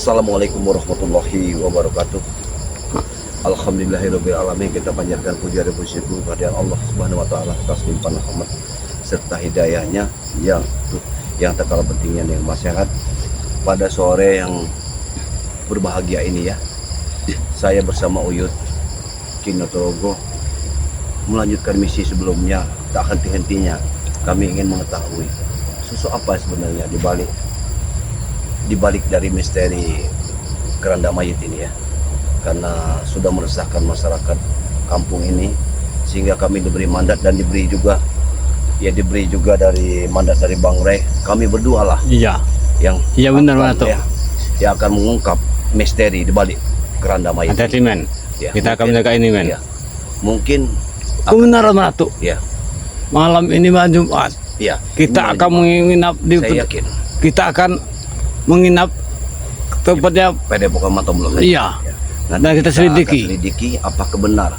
Assalamualaikum warahmatullahi wabarakatuh. Alhamdulillahirabbil alamin. Kita panjatkan puja dan syukur kepada Allah Subhanahu wa taala atas limpahan rahmat serta hidayahnya yang tak kalah pentingnya dengan masyarakat. Pada sore yang berbahagia ini ya, saya bersama Uyut Kinotorogo melanjutkan misi sebelumnya. Tak henti-hentinya kami ingin mengetahui sosok apa sebenarnya di balik dari misteri keranda mayit ini ya, karena sudah meresahkan masyarakat kampung ini, sehingga kami diberi mandat dan diberi juga dari mandat dari Bang Ray. Kami berdua lah yang benar tuh ya, yang akan mengungkap misteri di balik keranda mayit. Hati-hati men, Ya, kita akan menjaga ini men. Ya, mungkin Kebenaran mana tuh? ya, Malam ini malam Jumat, ya, kita akan menginap di, saya yakin kita akan menginap tempatnya. Padepokan Matomlo saja. Iya. Ya. Dan kita selidiki. akan selidiki apakah benar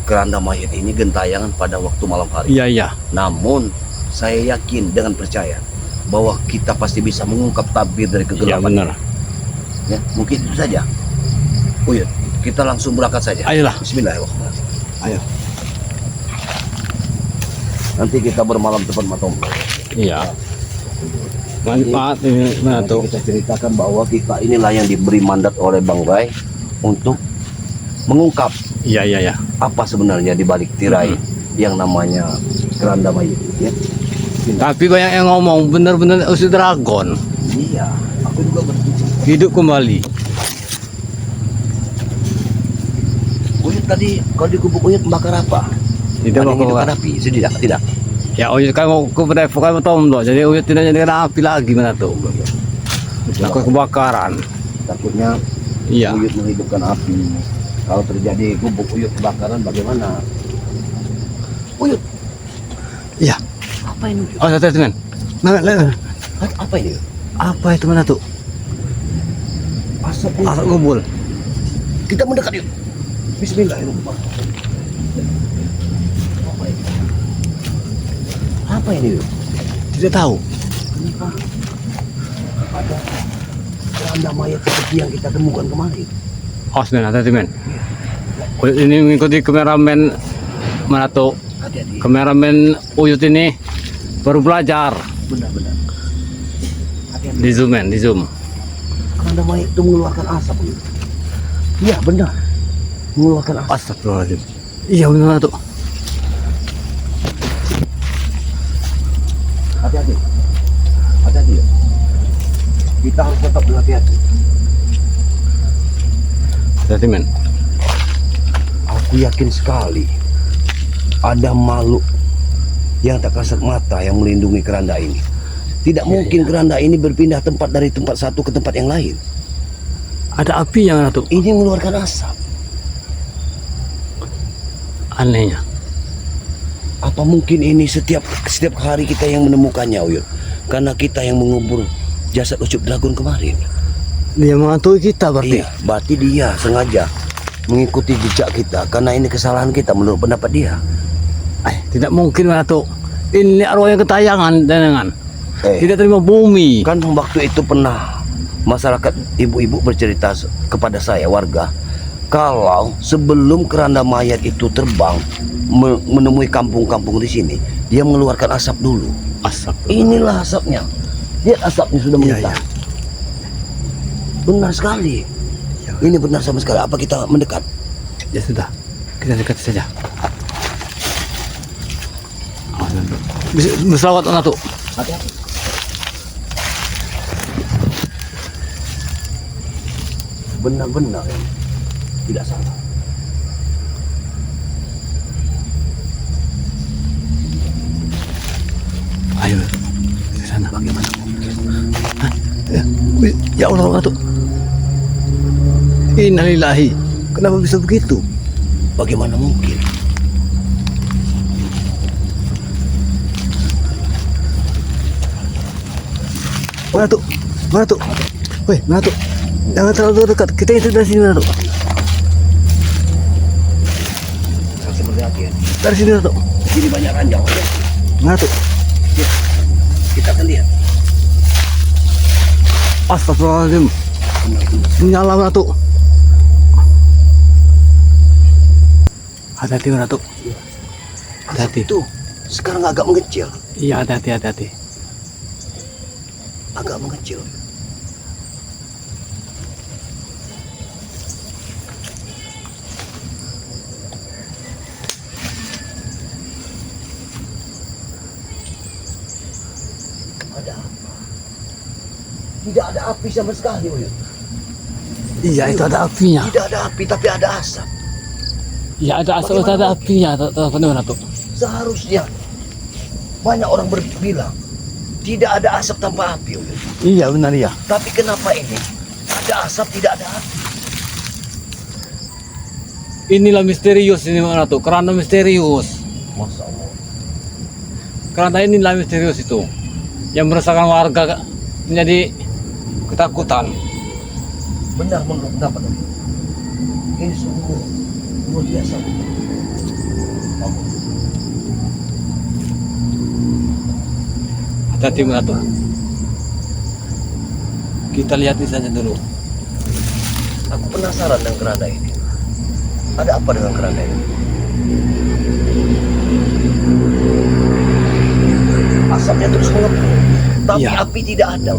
keranda mayit ini gentayangan pada waktu malam hari. Iya. Namun saya yakin dengan percaya bahwa kita pasti bisa mengungkap tabir dari Iya kegelapan. benar. Ya, mungkin itu saja. Uyut, kita langsung berangkat saja. Ayolah. Bismillahirrahmanirrahim. Ayo. Nanti kita bermalam tempat Matomlo. Iya. Manfaat ini mana Nanti tuh? kita ceritakan bahwa kita inilah yang diberi mandat oleh Bang Ray untuk mengungkap Iya. apa sebenarnya di balik tirai yang namanya keranda mayit ya. Tapi banyak yang ngomong benar-benar usir dragon Iya, aku juga berpikir. hidup kembali. Uyut tadi kalau di gubuk Uyut bakar apa? Tidak Ada yang bakar. hidupkan api, tidak. Ya Uyut kamu ke Padepokan Matomlo, jadi Uyut tidak jadi api lagi mana tuh? Takut kebakaran. Takutnya Iya. Uyut menghidupkan api. Kalau terjadi gubuk Uyut kebakaran bagaimana? Uyut, Iya. apa ini Uyut? Oh, hati-hati men. Apa ini? Apa itu mana tuh? Asap. Asap kumpul. Kita mendekat yuk. Bismillahirrahmanirrahim. Apa ini yuk? Tidak tahu. Kenapa ada keranda mayat seperti yang kita temukan kemarin? Awas men, hati-hati men. Uyut ini mengikuti kameramen mana tuh? Hati-hati. Kameramen Uyut ini baru belajar. Benar-benar. Hati-hati. Di zoom men, di zoom. Keranda mayat itu mengeluarkan asap. Yuk. Iya benar. Mengeluarkan asap. Astagfirullahaladzim. Iya benar tuh. Hati-hati. Hati-hati yuk. Kita harus tetap berhati-hati. Hati-hati men. Aku yakin sekali ada makhluk yang tak kasat mata yang melindungi keranda ini. Tidak mungkin keranda ini berpindah tempat dari tempat satu ke tempat yang lain. Ada api yang mana tuh? Ini mengeluarkan asap. Anehnya. Apa mungkin ini setiap hari kita yang menemukannya, Uyut? Karena kita yang mengubur jasad Ucup Dragon kemarin. Dia menghantui kita berarti. Iya, berarti dia sengaja mengikuti jejak kita karena ini kesalahan kita menurut pendapat dia. Tidak mungkin mana tuh. Ini arwah yang ketayangan dengan tidak terima bumi. Kan waktu itu pernah masyarakat ibu-ibu bercerita kepada saya warga kalau sebelum keranda mayat itu terbang menemui kampung-kampung di sini, dia mengeluarkan asap dulu. Asap. Inilah asapnya. Lihat asapnya sudah Iya, menghitam. iya. Benar sekali. Ini benar sama sekali. Apa kita mendekat? Ya sudah, kita dekat saja. Berselawat mana tuh? Hati-hati. Benar-benar tidak salah. Ayo ke sana. Bagaimana mungkin? Ya Allah, mana tuh? Innalillahi. Kenapa bisa begitu? Bagaimana mungkin? Mana tuh? Mana tuh? Woi, mana tuh? Jangan terlalu dekat. Kita itu dari sini mana tuh? Harus berhati-hati. Dari sini mana tuh? Sini banyak ranjau. Mana tuh? Kita akan lihat. Astagfirullahaladzim. Menyala Datuk. Hati-hati Datuk. Asap Hati-hati. itu sekarang agak mengecil. Iya, hati-hati. Agak mengecil. Ada apa? Tidak ada api sama sekali, Uyut. Iya, itu ada apinya. Tidak ada api, tapi ada asap. Iya, ada asap, ada apinya. Benar Datuk. Seharusnya banyak orang berbilang tidak ada asap tanpa api, Uyut. Iya, benar ya. Tapi kenapa ini ada asap tidak ada api? Inilah misterius ini Datuk. Kerana misterius. Masya Allah. Karena inilah misterius itu yang meresahkan warga menjadi ketakutan. Benar menurut pendapat Anda? Ini sungguh luar biasa. Kamu Hati-hati Datuk. Kita lihat saja dulu. Aku penasaran dengan keranda ini. Ada apa dengan keranda ini? Asapnya terus mengepul, tapi Iya. api tidak ada.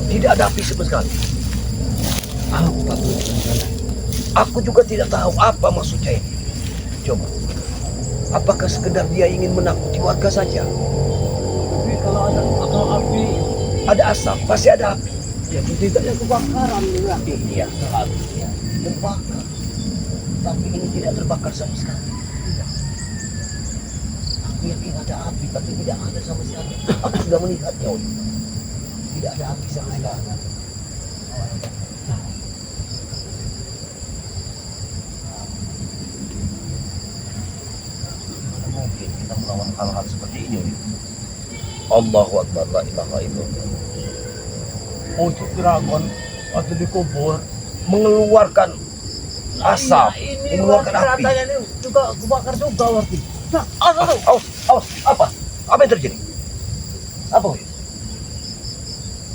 Tidak ada api sama sekali. Apa tuh? Aku juga tidak tahu apa maksudnya ini. Coba, apakah sekedar dia ingin menakuti warga saja? Tapi kalau api, Ada asap, pasti ada api. ya tidaknya kebakaran berarti. Iya, seharusnya terbakar. Tapi ini tidak terbakar sama sekali. Tidak. Aku yakin ada api, tapi tidak ada sama sekali. Aku sudah melihatnya. Oi. Tidak ada api sama sekali. Mana mungkin kita melawan hal-hal seperti ini. Oi. Allahu Akbar, la ilaha illallah. Untuk dragon waktu dikubur mengeluarkan asap, mengeluarkan api. Ini juga kebakar juga berarti. Nah, Awas, apa? Apa yang terjadi? Apa? Wi?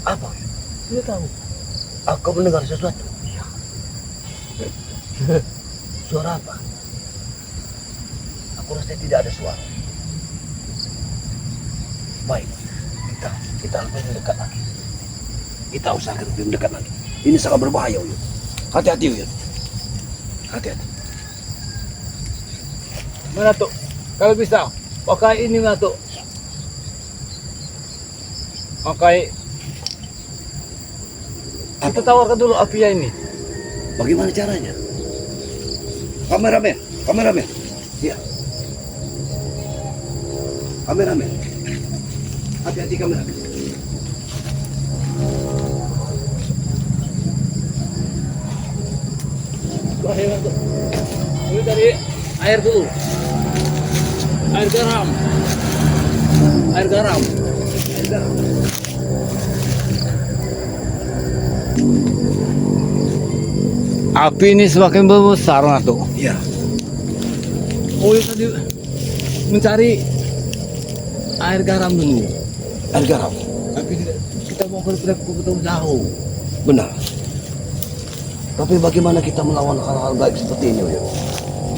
Apa? Wi? tidak tahu. Aku mendengar sesuatu. Suara apa? Aku rasa tidak ada suara. Baik, kita lebih mendekat lagi. Kita usahakan lebih mendekat lagi. Ini sangat berbahaya, Uyut. Hati-hati, Uyut. Hati-hati. Mana tuh? Kalau bisa pakai ini mana tuh? Pakai kita tawarkan dulu apinya ini. Bagaimana caranya? Kameramen. Iya. Kameramen. Hati-hati kameramen. Bahaya tuh. Ini dari air dulu. Air garam. Air garam. Api ini semakin membesar tuh. Iya. Oh, itu tadi mencari air garam dulu. Air garam. Tapi kita mau betul jauh. Benar. Tapi bagaimana kita melawan hal-hal gaib seperti ini, Uyut?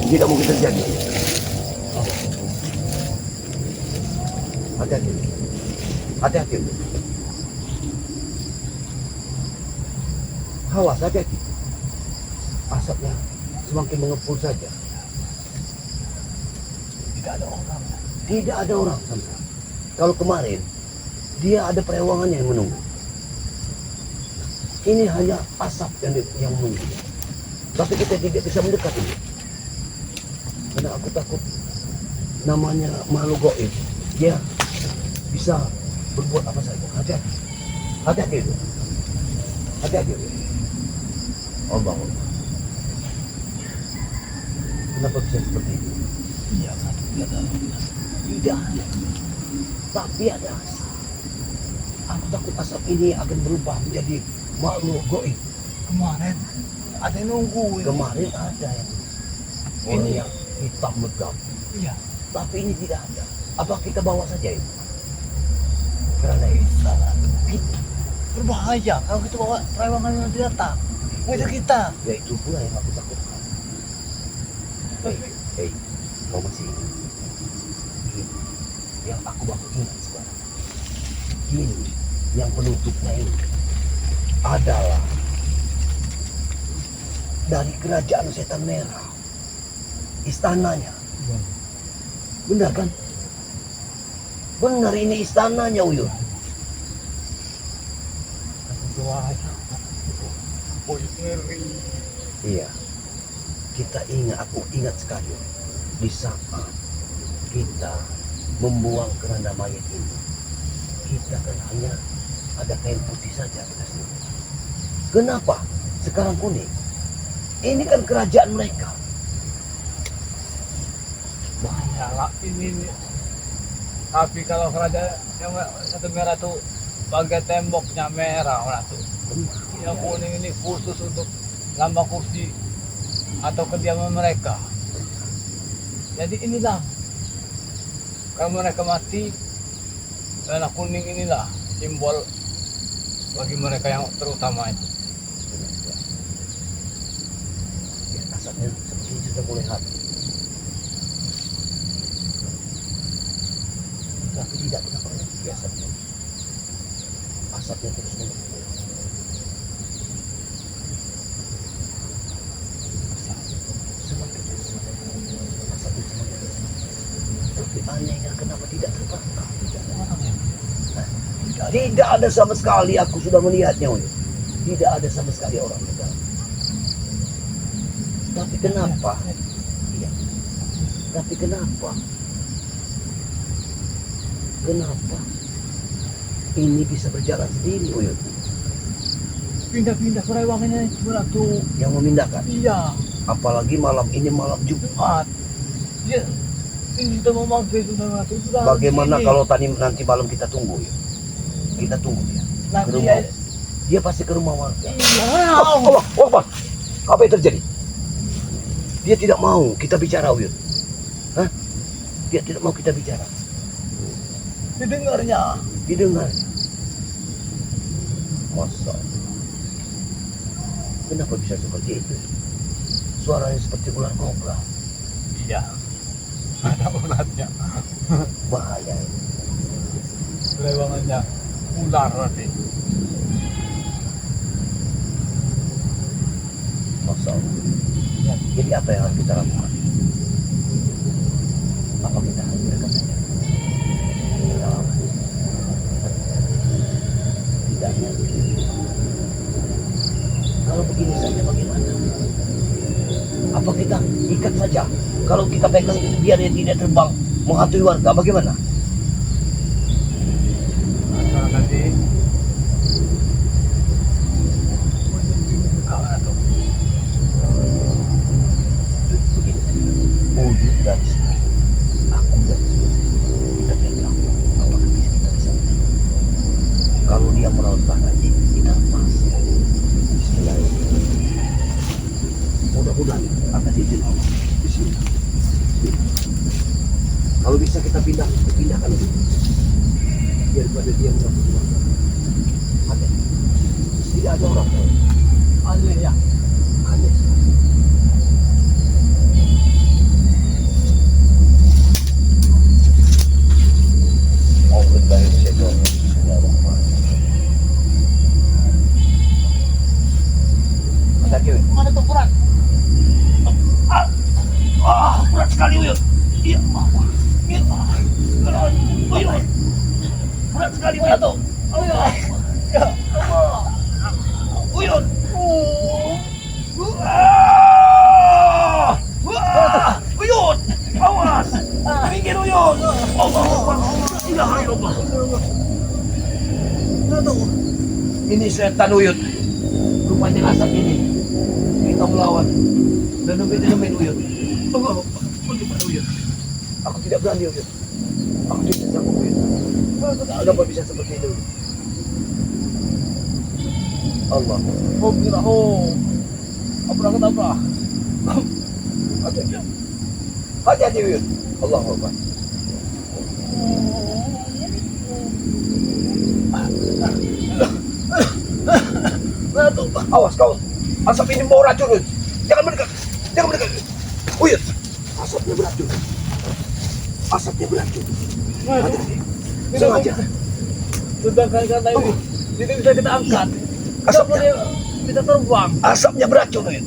Tidak mungkin terjadi. Hati-hati. Hati-hati. Uyut. Awas, hati-hati. Asapnya semakin mengepul saja. Tidak ada orang. Tidak ada orang sama sekali. Kalau kemarin dia ada perewangannya yang menunggu. Ini hanya asap yang menunggu. Tapi kita tidak bisa mendekat ini. Karena aku takut namanya makhluk gaib. Dia bisa berbuat apa saja. Hati-hati. Hati-hati itu. Hati-hati itu. Allah. Kenapa bisa seperti itu? Iya, tidak ada. Tidak ada. Tapi ada asap. Aku takut asap ini akan berubah menjadi makhluk gaib. Kemarin ada yang nunggu. Kemarin ada yang ini yang hitam legam. Iya. Tapi ini tidak ada. Apa kita bawa saja itu? Karena ini Berbahaya kalau kita bawa perewangan yang nanti datang. Ngejar kita. Ya itu pula yang aku takutkan. Hei, kau masih ingat? Ini yang aku baru ingat sekarang. Ini yang penutupnya ini adalah dari kerajaan setan merah. Istananya. Benar kan? Benar ini istananya, Uyun. Berbahaya. Oh, ngeri. Iya. Aku ingat sekali di saat kita membuang keranda mayat ini. Kita kan hanya ada kain putih saja kita sendiri. Kenapa sekarang kuning? Ini kan kerajaan mereka. Bahaya lah ini. Tapi kalau kerajaan yang satu merah tuh bagian temboknya merah lah tuh. Yang kuning ini khusus untuk lambang kursi atau kediaman mereka. Jadi inilah kalau mereka mati, warna kuning inilah simbol bagi mereka yang terutama itu. Ya, asapnya seperti ini sudah mulai habis. Tapi tidak kenapa biasanya. Asapnya terus menerus. Tapi anehnya kenapa tidak terbakar? Tidak ada sama sekali, aku sudah melihatnya. Uyun. Tidak ada sama sekali orang di dalam. Tapi kenapa? Iya. Tapi kenapa? Kenapa ini bisa berjalan sendiri, Uyun? Pindah-pindah perewangannya cuma tuh. Yang memindahkan. Iya. Apalagi malam ini malam Jumat. Dia ini sudah mau maghrib sudah tuh. Bagaimana kalau nanti malam kita tunggu, ya? Kita tunggu dia. Nanti Ke rumah. ya. Dia pasti ke rumah warga. Iya. Allah, Allah. Apa yang terjadi? Dia tidak mau kita bicara, Uyun. Hah? Dia tidak mau kita bicara. Didengarnya. Didengar. Masa? Kenapa bisa seperti itu? Suaranya seperti ular kobra. Iya. Ada ulatnya. Bahaya ini. Perewangannya ular nanti. Masa? Ya, jadi apa yang harus kita lakukan? Apa kita harus berikan saja? Tidak. Kalau begini saja bagaimana? Apa kita ikat saja? Kalau kita pegang biar dia tidak terbang menghantui warga, bagaimana? Nah, nanti Begini saja. Uyun dari sini, aku dari sini. Kita pegang, apakah bisa kita bisa? Kalau dia melaut lagi, kita lepas. Bismillahirrahmanirrahim. Mudah-mudahan akan izin Allah. Bismillah. Kalau bisa kita pindahkan itu. Daripada dia mengganggu warga. Ada. Tidak ada orang tahu. aneh ya. Aneh. Ada tuh berat. Berat sekali, Uyun. Iya. Iya. Uyun. Berat sekali, Uyun. Uyun. Uyun. Uyun. Awas. Minggir, Uyun. Allah Akbar. Ilaha illallah. Ini setan, Uyun. Rupanya asap ini. Kita melawan. Demi Uyun. Allah Akbar. Bagaimana, Uyun? Aku tidak berani, Uyun. Aku tidak sanggup, Uyun. Kenapa bisa seperti itu? Allah. Oh, kira apa? Hati-hati. Hati-hati, Uyun. Allah Akbar. Awas kau. Asap ini mau racun, Uyut. Jangan mendekat. Jangan mendekat. Uyut. Asapnya beracun. Asapnya beracun. Hati-hati. Sengaja. Sudah kata ini tidak bisa kita angkat. Asapnya. Bisa terbang. Asapnya beracun, Uyut.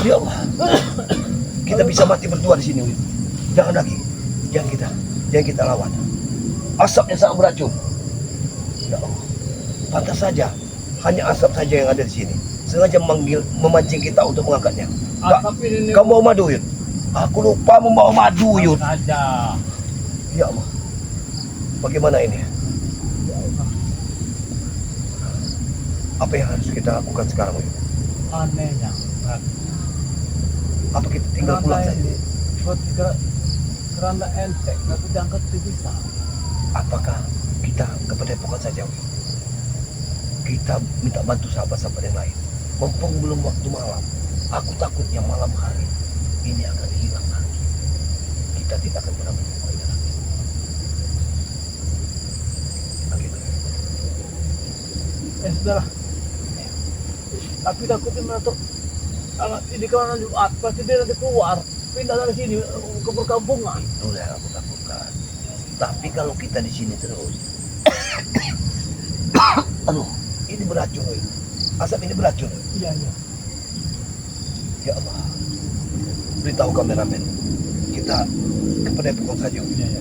Ya Allah. Kita bisa mati berdua di sini, Uyut. Jangan lagi. Jangan kita lawan. Asapnya sangat beracun. Ya Allah. Pantas saja. Hanya asap saja yang ada di sini. Sengaja memancing kita untuk mengangkatnya. Asap ini Kamu mau madu, Uyut? Aku lupa membawa madu, Uyut. saja. Ya Allah. Bagaimana ini? Apa yang harus kita lakukan sekarang, Uyut? Anehnya. Apa kita tinggal pulang saja? Kerana enteng, tapi diangkat bisa. Apakah kita kepada Padepokan saja, Uyut? Kita minta bantu sahabat-sahabat yang lain. Mumpung belum waktu malam. Aku takutnya malam hari ini akan hilang lagi. Kita tidak akan pernah menemukannya lagi. Begitu. Sudah. Tapi takutnya menato. Ini kalau Jumat pasti dia nanti keluar, pindah dari sini ke perkampungan. Itu yang aku takutkan. Tapi kalau kita di sini terus, aduh, ini beracun, Uyut. Asap ini beracun. Iya. Ya Allah. Beritahu kameramen. Kita ke Padepokan saja, Uyut. Iya.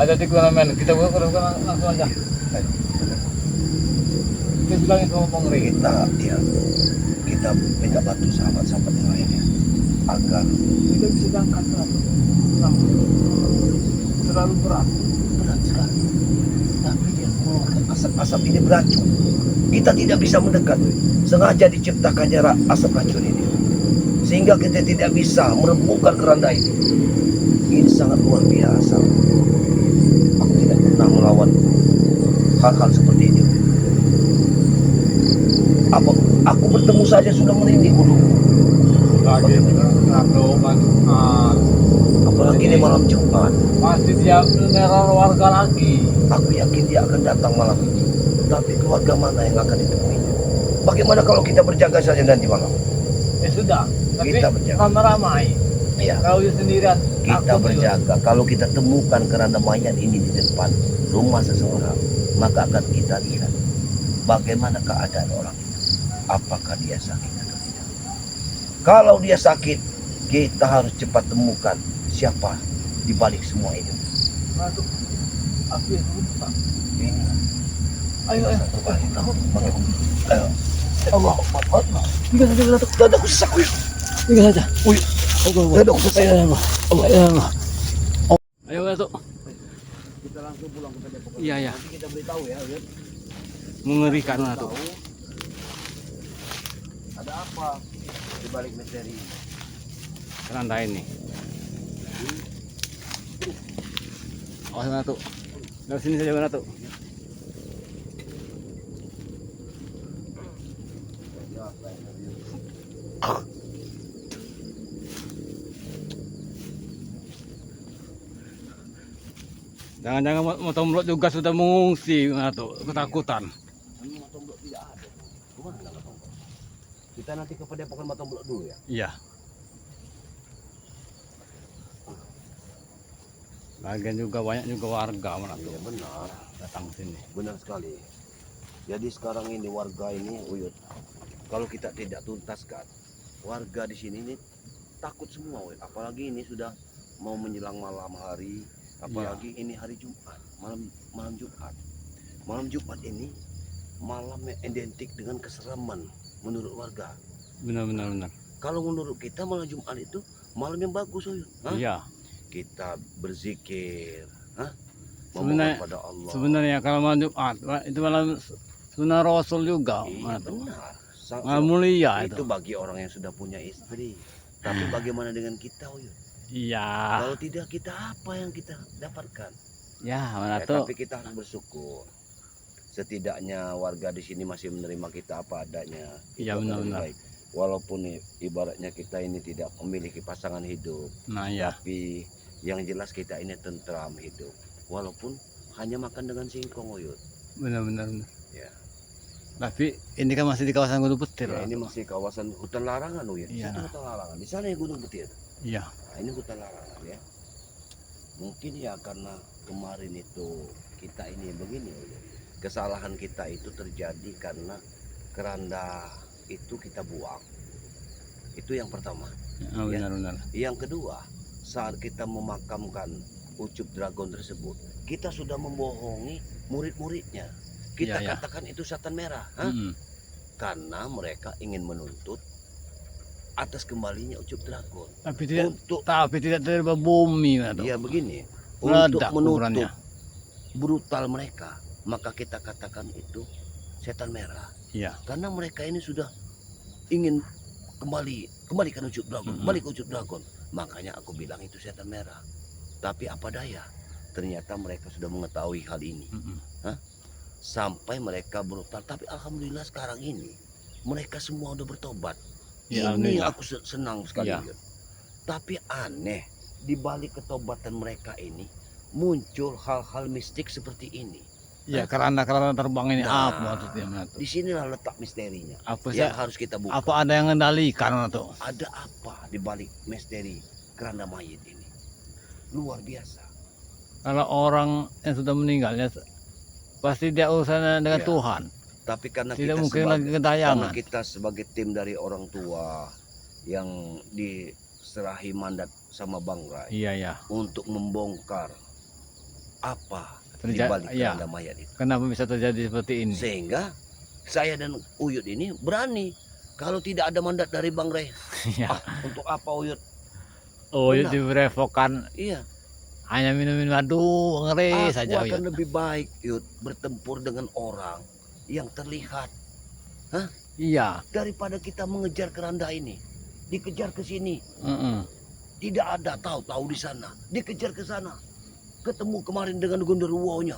Ada di kameramen, kita bukan langsung aja. Ayo. Kita bilangin sama pengering. Kita minta bantu sahabat-sahabat yang lainnya agar Tidak bisa diangkat terlalu berat. berat sekali. Tapi dia mengeluarkan asap ini beracun. Kita tidak bisa mendekat. Sengaja diciptakannya asap racun ini, sehingga kita tidak bisa merembukan keranda ini. Ini sangat luar biasa. Aku tidak pernah melawan hal-hal seperti ini. Aku bertemu saja sudah merinding dulu. Lagi kan Apalagi ini malam Jumat. pasti dia meneror warga lagi. Aku yakin dia akan datang malam ini. Tapi keluarga mana yang akan ditemui? Bagaimana kalau kita berjaga saja nanti malam? Ya sudah, tapi Kita berjaga. ramai-ramai. Ya, Kalau dia sendirian, kita takut berjaga. Kalau kita temukan keranda mayat ini di depan rumah seseorang, maka akan kita lihat bagaimana keadaan orang itu. Apakah dia sakit atau tidak? Kalau dia sakit, kita harus cepat temukan siapa di balik semua ini. Masuk. Api rumpah. Ini Ayo. satu kali tahu. Ayo. Allah, Allah. Dadaku sesak, Uyut. Tiga saja. Uyut. Dadaku sesak. Allah. Ayo masuk. Kita langsung pulang ke Padepokan. Iya. Nanti kita beritahu ya, Uyut. Mengerikan lah tuh. Ada apa di balik misteri ini? Keranda ini. Oh sana tuh. Dari sini saja mana tuh? Jangan-jangan motor blok juga sudah mengungsi mana tuh, ketakutan. Matomblok tidak ada. Kemana Matomblok? Kita nanti ke Padepokan Matomblok dulu ya. Iya. Bagian juga banyak juga warga mana tuh Iya benar, datang sini. benar sekali. Jadi sekarang ini warga ini, Uyut, kalau kita tidak tuntaskan, warga di sini ini takut semua, Uyut. Apalagi ini sudah mau menjelang malam hari, apalagi ini hari Jumat, malam Jumat. Malam Jumat ini malam yang identik dengan keseraman menurut warga. Benar. Kalau menurut kita malam Jumat itu malam yang bagus, Uyut. Hah? Iya. Kita berzikir, Sebenarnya- memohon pada Allah. Sebenarnya kalau malam Jumat itu malam sunnah Rasul juga Iya, mana tuh. benar. Malam mulia Itu itu. bagi orang yang sudah punya istri. Tapi bagaimana dengan kita, Uyut? Iya. Kalau tidak, kita apa yang kita dapatkan? Ya mana Ya, tuh. tapi kita harus bersyukur. Setidaknya warga di sini masih menerima kita apa adanya. Itu Iya, akan lebih benar-benar. baik. Walaupun ibaratnya kita ini tidak memiliki pasangan hidup, Nah ya. tapi yang jelas kita ini tentram hidup. Walaupun hanya makan dengan singkong, Uyut. Benar. Ya. Tapi ini kan masih di kawasan Gunung Petir. Ya, ini masih kawasan hutan larangan loh ya. Iya. Itu hutan larangan. Di sana ya Gunung Petir. Iya. Nah, ini hutan larangan ya. Mungkin ya karena kemarin itu kita ini begini ya. Kesalahan kita itu terjadi karena keranda itu kita buang. Itu yang pertama. Oh, benar-benar. Yang kedua, saat kita memakamkan Ucup Dragon tersebut, kita sudah membohongi murid-muridnya. Kita Iya, iya. katakan itu setan merah, hah? Mm-mm. Karena mereka ingin menuntut atas kembalinya Ucup Dragon. Tapi tidak dari bumi atau. Ya begini, Meledak untuk menutup kuburannya. brutal mereka, maka kita katakan itu setan merah. Iya. Karena mereka ini sudah ingin kembalikan Ucup Dragon, Mm-mm. balik Ucup Dragon. Makanya aku bilang itu setan merah. Tapi apa daya, ternyata mereka sudah mengetahui hal ini. Mm-mm. Sampai mereka brutal. Tapi alhamdulillah sekarang ini mereka semua udah bertobat. Ya, Ini alhamdulillah. aku senang sekali. Ya. Yud. Tapi aneh, di balik ketobatan mereka ini muncul hal-hal mistik seperti ini. Ya, keranda terbang ini Nah, apa maksudnya Manatu? Di sinilah letak misterinya Apa yang sih? harus kita buka. Apa ada yang mengendalikan atau? Ada apa di balik misteri keranda mayit ini? Luar biasa. Kalau orang yang sudah meninggal ya pasti dia urusannya dengan Ya. Tuhan. Tapi karena Tidak kita mungkin lagi karena gentayangan. kita sebagai tim dari orang tua yang diserahi mandat sama Bang Rai Iya ya. untuk membongkar apa di Terja- balik ya. keranda mayat itu. Kenapa bisa terjadi seperti ini? Sehingga saya dan Uyut ini berani kalau tidak ada mandat dari Bang Rai. Iya. Untuk apa Uyut? Oh, itu Benar. direvokan Iya. hanya minum madu, ngeri Aku saja. akan Uyut. lebih baik Yud bertempur dengan orang yang terlihat Iya. daripada kita mengejar keranda ini. Dikejar ke sini, Mm-mm. tidak ada, tahu-tahu di sana. Dikejar ke sana. Ketemu kemarin dengan genderuwonya.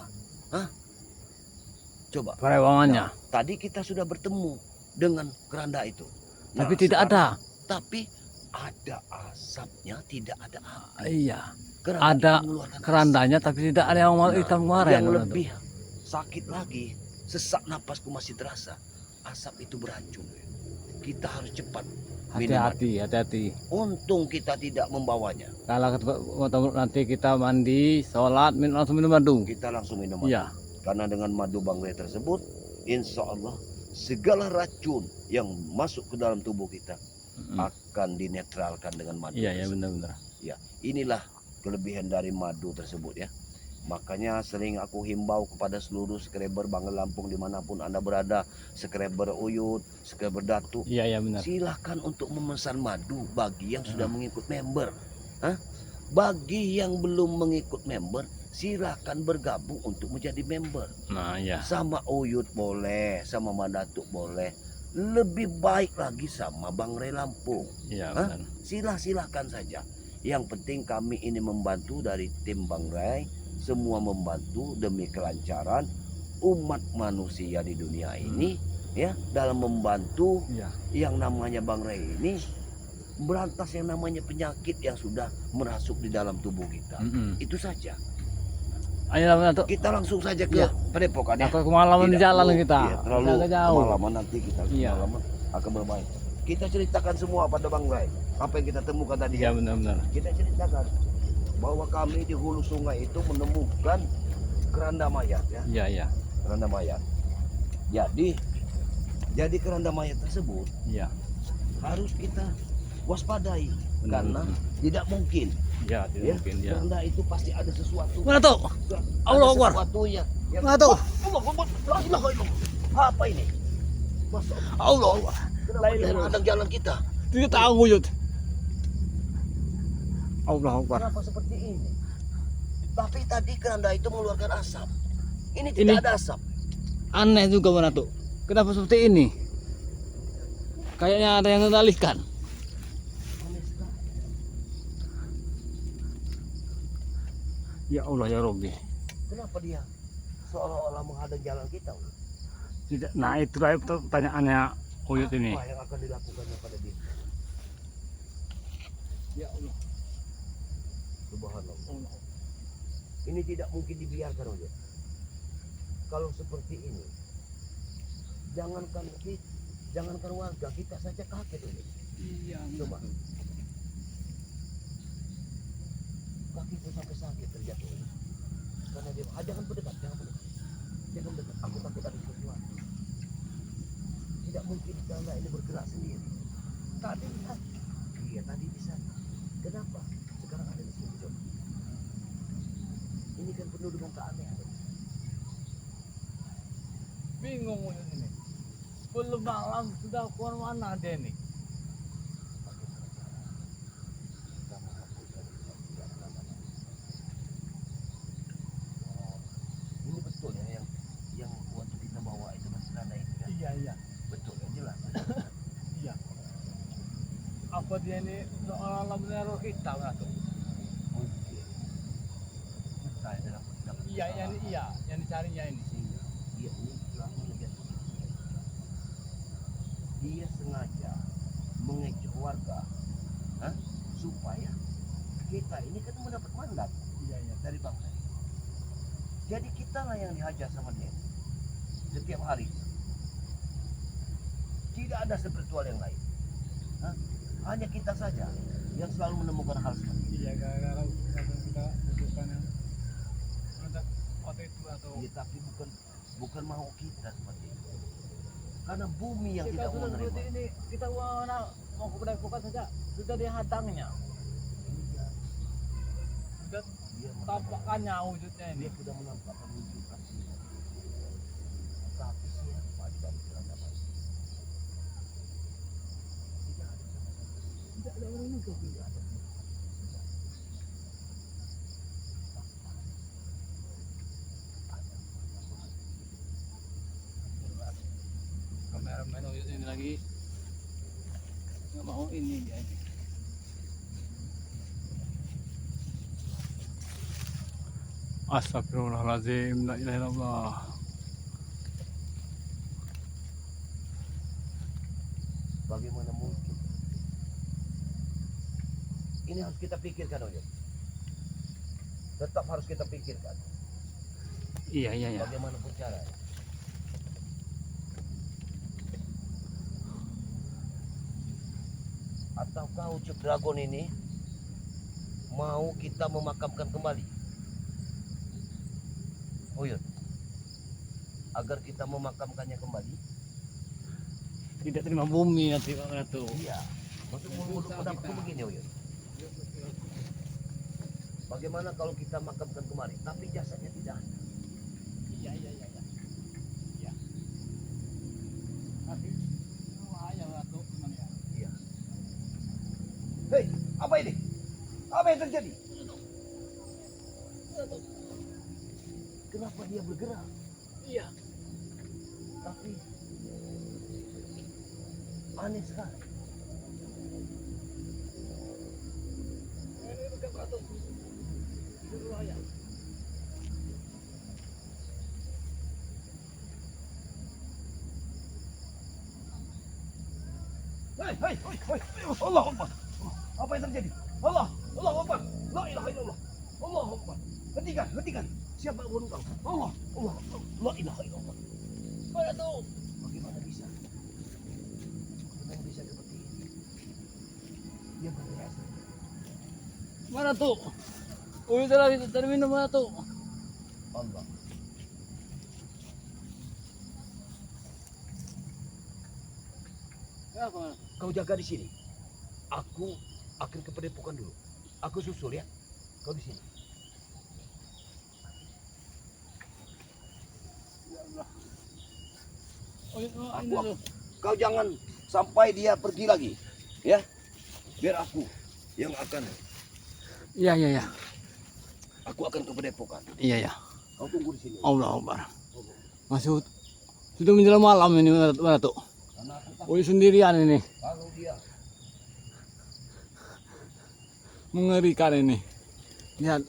Hah? Coba. Perewangannya. Tadi kita sudah bertemu dengan keranda itu. Tapi Nah, tidak sekarang- ada. Tapi ada asapnya, tidak ada api. Iya. Keranda Ada itu mengeluarkan kerandanya tapi tidak ada yang Nah, hitam kemarin. yang Manatu. lebih sakit lagi, sesak napasku masih terasa. Asap itu beracun. Kita harus cepat minuman. Hati-hati. Untung kita tidak membawanya. Kalau nanti kita mandi, sholat, langsung minum madu. Kita langsung minum madu. Iya. Karena dengan madu Bang Ray tersebut, insya Allah segala racun yang masuk ke dalam tubuh kita Mm-mm. akan dinetralkan dengan madu. Iya ya tersebut. benar-benar. Ya, inilah kelebihan dari madu tersebut ya. Makanya sering aku himbau kepada seluruh skreber Bangga Lampung dimanapun Anda berada, skreber Uyut, skreber Datu, Iya ya benar. silahkan untuk memesan madu bagi yang sudah mengikut member. Hah? Bagi yang belum mengikut member, silahkan bergabung untuk menjadi member. Nah iya. Sama Uyut boleh, sama Madatuk boleh. Lebih baik lagi sama Bang Ray Lampung. Iya Hah? benar. Silahkan saja. Yang penting kami ini membantu dari tim Bang Ray, semua membantu demi kelancaran umat manusia di dunia ini ya, dalam membantu Iya. yang namanya Bang Ray ini berantas yang namanya penyakit yang sudah merasuk di dalam tubuh kita. Mm-mm. Itu saja. Ayolah Manatu. Kita langsung saja ke Iya. Padepokan ya. Takut kemalaman di Tidak jalan perlu, kita. iya, terlalu Agak jauh. kemalaman nanti kita Iya. kemalaman akan berbahaya. Kita ceritakan semua pada Bang Ray apa yang kita temukan tadi. Iya benar-benar. Kita ceritakan bahwa kami di hulu sungai itu menemukan keranda mayat ya, Iya iya. keranda mayat. Jadi keranda mayat tersebut Iya. harus kita waspadai Benar, karena benar. tidak mungkin Iya tidak ya, mungkin ya. keranda itu pasti ada sesuatu. Manatu. Ada Allah Akbar. sesuatu yang Manatu. Allah Akbar. La ilaha illallah. Apa ini? Masya Allah. Allah Allah. Kenapa dia menghadang jalan kita? Tidak tahu Yud. Allah Akbar. Kenapa seperti ini? Tapi tadi keranda itu mengeluarkan asap. Ini Ini- tidak ada asap. Aneh juga Manatu. Kenapa seperti ini? Kayaknya ada yang mengendalikan. Aneh sekali. Ya Allah ya Robbi. Kenapa dia seolah-olah menghadang jalan kita? Tidak. Nah itulah pertanyaannya Uyut ini. Apa yang akan dilakukan kepada dia? Ya Allah. Subhanallah. Ini tidak mungkin dibiarkan oleh. Kalau seperti ini, jangankan warga, kita saja kaget ini. Iya. Coba. Kakiku sampai sakit terjatuh. Karena dia, jangan mendekat, jangan mendekat. Aku takut ada sesuatu. Tidak mungkin karena ini bergerak sendiri. Tadi lihat, iya tadi di sana. Kenapa? Sekarang ada di sini. Coba. Ini kan penuh dengan keanehan. Bingung ini. Belum malam sudah keluar mana dia nih? Ini betul ya yang waktu kita bawa itu masih itu kan? Iya. Betul ya, jelas. Iya. Apa dia ini seolah-olah meneror kita tuh? Mungkin. Saya dalam Iya, yang dicarinya ini. Dia ini selalu melihat dia sengaja mengecoh warga, supaya kita ini kan mendapat mandat Iya. dari bangsa ini. Jadi kita lah yang dihajar sama dia setiap hari. Tidak ada spiritual yang lain. Hanya kita saja yang selalu menemukan hal seperti ini. Iya, gara-gara kita bukan yang waktu itu atau Ya, tapi bukan mau kita seperti itu. Karena bumi yang kita tidak sudah mau seperti menerima. ini, kita mau ke Padepokan saja sudah dihadangnya. Sudah Dia tampakannya wujudnya ini. dia sudah menampakkan wujud asli. Tapi siapa di balik peradaban ini? Tidak ada sama sekali. Tidak ada orang juga. Tidak ada. Kameramen ini lagi nggak mau ini dia ini. Astagfirullahaladzim, la ilaha illallah. Bagaimana mungkin? Ini harus kita pikirkan, Oyo. Tetap harus kita pikirkan. Iya. Bagaimanapun caranya. Ataukah Ucup Dragon ini mau kita memakamkan kembali? Uyut, agar kita memakamkannya kembali. Tidak terima bumi nanti Pak Ratu. Iya. Maksud mulut pendapatku begini, Uyut. Bagaimana kalau kita makamkan kembali, tapi jasadnya tidak ada? Iya. Tapi bahaya Ratu teman ya. Iya. Hei, apa ini? Apa yang terjadi? Kenapa dia bergerak? Iya. Tapi aneh sekali. Ini bukan Ratu. Itu bahaya. Hei, Allah Akbar. Apa yang terjadi? Allah Akbar. La ilaha illallah. Allah Akbar. Hentikan. Siapa pun kau? Allah. La ilaha illallah. Mana tuh? Bagaimana bisa? Bagaimana bisa seperti ini? Dia bergerak. Mana tuh? Udah lagi terminum mana tuh? Allah. Apa? Kau jaga di sini. Aku akan ke Padepokan dulu. Aku susul ya. Kau di sini. Kau jangan sampai dia pergi lagi, ya. Biar aku yang akan. Iya. Aku akan ke Padepokan. Iya. Kau tunggu di sini. Allah Akbar. Masuk sudah menjelang malam ini mana tuh? Karena aku takut Uli sendirian ini. kalau dia Mengerikan ini. Lihat.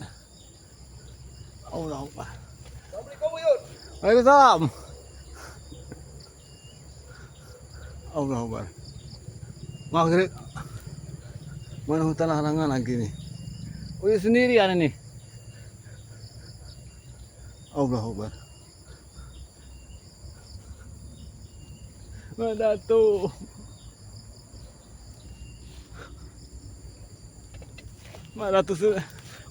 Allah Akbar. Assalamualaikum Yun. Waalaikumsalam. Allah Akbar. Maghrib. Mana hutan larangan lagi nih. Uli sendirian ini. Allah Akbar. Mana tuh? Mana tuh?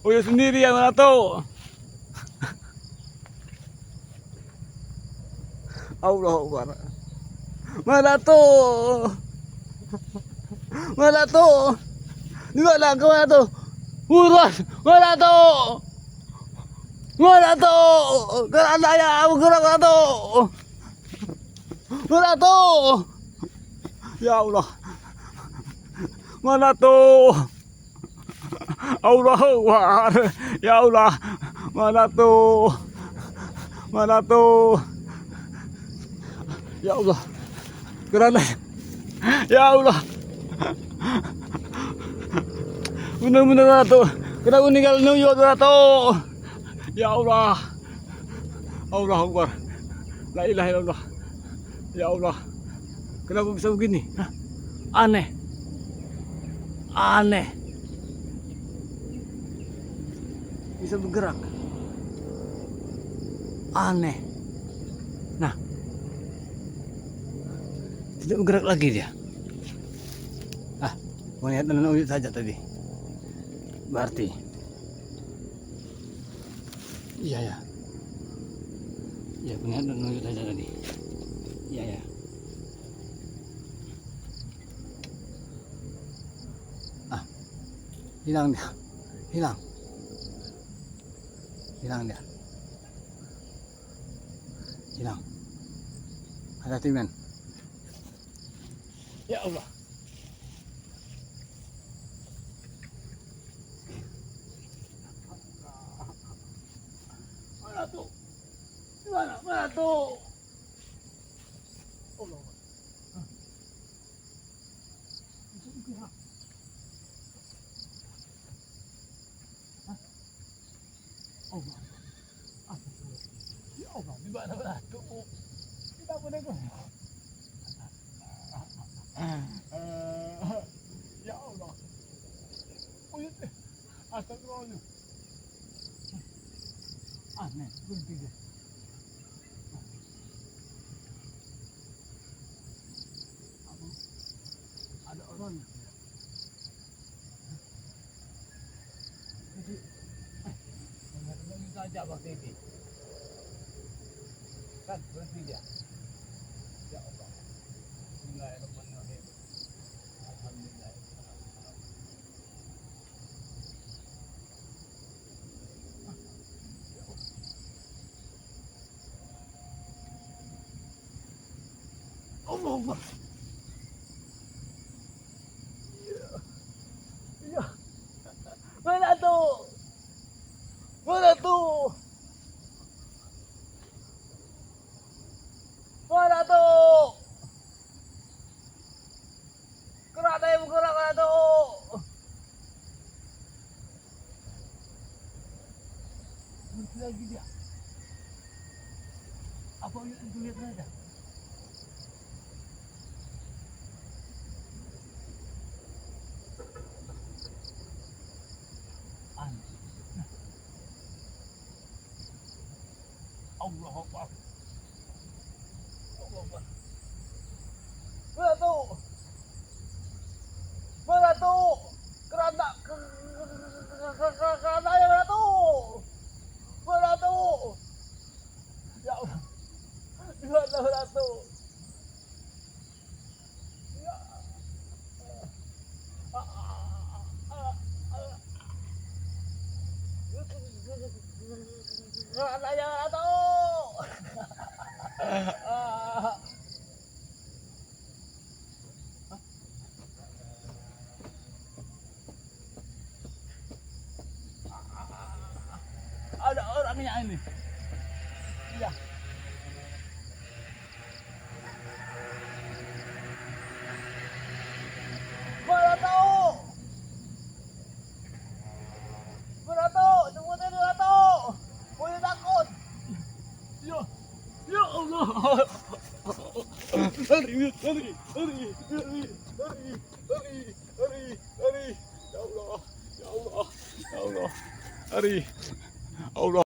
Uyut sendiri yang mana tuh? Allah Akbar. Mana tuh? Mana tuh? Di mana ke mana tuh? Urus, mana tuh? Mana tuh? Kerana ya, bergerak mana tuh? Mana tuh? Ya Allah. Mana tuh? Allah Akbar. Ya Allah. Mana tuh? Mana tuh? Ya Allah. Kerana ya Allah. Benar-benar mana tuh? Kenapa meninggal New York mana tuh? Ya Allah. Allah Akbar. La ilaha illallah. Ya Allah. Kenapa bisa begini? Hah? Aneh. Aneh. Bisa bergerak. Aneh. Nah. Tidak bergerak lagi dia. Ah, melihat dengan uyut saja tadi. Berarti. Iya ya. Ya, melihat dengan uyut saja tadi. Iya ya. Ah, hilang dia. Hilang. Hilang dia. Hilang. Hati-hati men. Ya Allah. Mana tuh? Mana? Mana tuh? Allah. Bisa bergerak. Allah. Ya Allah, di mana tuh? Kita boleh bergerak. Ya Allah. Uyut. Astagfirullah. Aneh, berhenti dia. Apa? Ada orang. Jadi, dengar saja waktu ini. Kan berhenti dia. Ya Allah. Bismillahirrahmanirrahim. Alhamdulillah. Allah Akbar. Ya. Mana tuh? Mana tuh? Mana tuh? Kerana yang bergerak mana tuh? Berhenti lagi dia. Apa itu lihat saja? Allah Akbar. Allah Akbar. Mana tuh? Mana tuh? Kerana yang mana tuh? Mana tuh? Ya Allah. Di mana tuh? Ya. Kerana yang mana tuh? Ada orangnya ini. Iya. Mana tahu? Mana tahu? Sebutin mana tahu? Boleh takut. Ya. Ya Allah. Hari. Ya Allah. Ya Allah. Ya Allah. Hari.